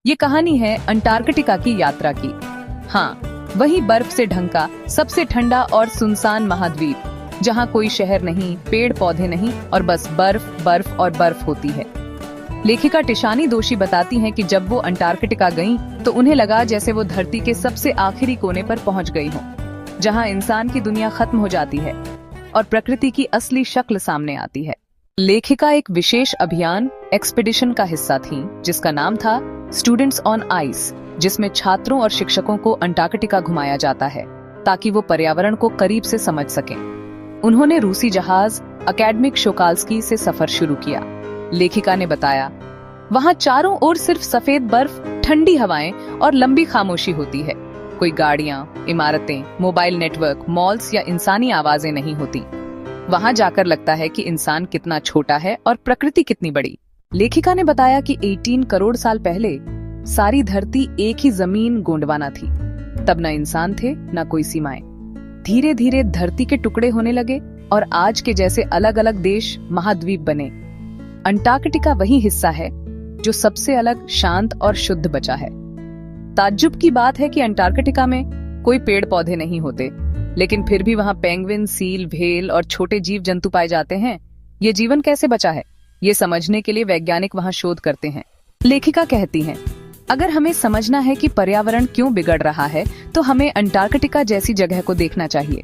ये कहानी है अंटार्कटिका की यात्रा की। हाँ, वही बर्फ से ढंका सबसे ठंडा और सुनसान महाद्वीप, जहाँ कोई शहर नहीं, पेड़ पौधे नहीं और बस बर्फ बर्फ और बर्फ होती है। लेखिका टिशानी दोशी बताती हैं कि जब वो अंटार्कटिका गईं, तो उन्हें लगा जैसे वो धरती के सबसे आखिरी कोने पर पहुंच गई हो, जहां इंसान की दुनिया खत्म हो जाती है और प्रकृति की असली शक्ल सामने आती है। लेखिका एक विशेष अभियान एक्सपीडिशन का हिस्सा थी, जिसका नाम था स्टूडेंट्स ऑन आइस, जिसमें छात्रों और शिक्षकों को अंटार्कटिका घुमाया जाता है ताकि वो पर्यावरण को करीब से समझ सकें। उन्होंने रूसी जहाज अकेडमिक शोकाल्स्की से सफर शुरू किया। लेखिका ने बताया, वहां चारों ओर सिर्फ सफेद बर्फ, ठंडी हवाएं और लंबी खामोशी होती है। कोई गाड़ियां, इमारतें, मोबाइल नेटवर्क, मॉल्स या इंसानी आवाजें नहीं होती। वहां जाकर लगता है कि इंसान कितना छोटा है और प्रकृति कितनी बड़ी। लेखिका ने बताया कि 18 करोड़ साल पहले सारी धरती एक ही जमीन गोंडवाना थी। तब न इंसान थे, न कोई सीमाएं। धीरे धीरे धरती के टुकड़े होने लगे और आज के जैसे अलग अलग देश, महाद्वीप बने। अंटार्कटिका वही हिस्सा है जो सबसे अलग, शांत और शुद्ध बचा है। ताज्जुब की बात है कि अंटार्कटिका में कोई पेड़ पौधे नहीं होते, लेकिन फिर भी वहां पेंगुइन, सील, व्हेल और छोटे जीव जंतु पाए जाते हैं। ये जीवन कैसे बचा है, ये समझने के लिए वैज्ञानिक वहां शोध करते हैं। लेखिका कहती हैं, अगर हमें समझना है कि पर्यावरण क्यों बिगड़ रहा है, तो हमें अंटार्कटिका जैसी जगह को देखना चाहिए।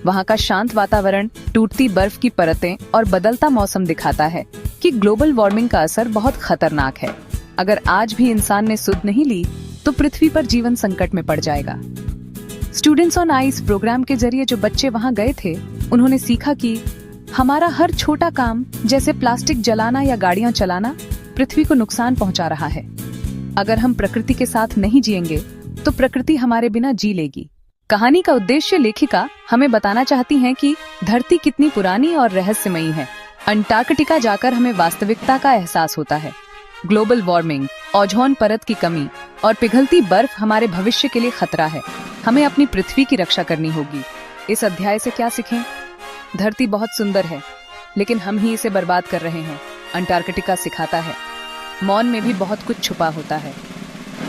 वहां का शांत वातावरण, टूटती बर्फ की परतें और बदलता मौसम दिखाता है कि ग्लोबल वार्मिंग का असर बहुत खतरनाक है। अगर आज भी इंसान ने सुध नहीं ली, तो पृथ्वी पर जीवन संकट में पड़ जाएगा। स्टूडेंट्स ऑन आइस प्रोग्राम के जरिए जो बच्चे वहां गए थे, उन्होंने सीखा कि हमारा हर छोटा काम, जैसे प्लास्टिक जलाना या गाड़ियां चलाना, पृथ्वी को नुकसान पहुंचा रहा है। अगर हम प्रकृति के साथ नहीं जिएंगे, तो प्रकृति हमारे बिना जी लेगी। कहानी का उद्देश्य लेखिका हमें बताना चाहती हैं कि धरती कितनी पुरानी और रहस्यमयी है। अंटार्कटिका जाकर हमें वास्तविकता का एहसास होता है। ग्लोबल वार्मिंग, ओजोन परत की कमी और पिघलती बर्फ हमारे भविष्य के लिए खतरा है। हमें अपनी पृथ्वी की रक्षा करनी होगी। इस अध्याय से क्या सीखें? धरती बहुत सुंदर है, लेकिन हम ही इसे बर्बाद कर रहे हैं। अंटार्कटिका सिखाता है, मौन में भी बहुत कुछ छुपा होता है।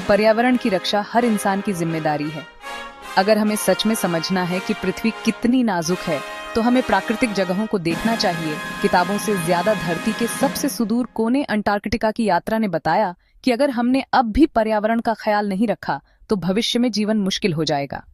पर्यावरण की रक्षा हर इंसान की जिम्मेदारी है। अगर हमें सच में समझना है कि पृथ्वी कितनी नाजुक है, तो हमें प्राकृतिक जगहों को देखना चाहिए। किताबों से ज्यादा धरती के सबसे सुदूर कोने अंटार्कटिका की यात्रा ने बताया कि अगर हमने अब भी पर्यावरण का ख्याल नहीं रखा, तो भविष्य में जीवन मुश्किल हो जाएगा।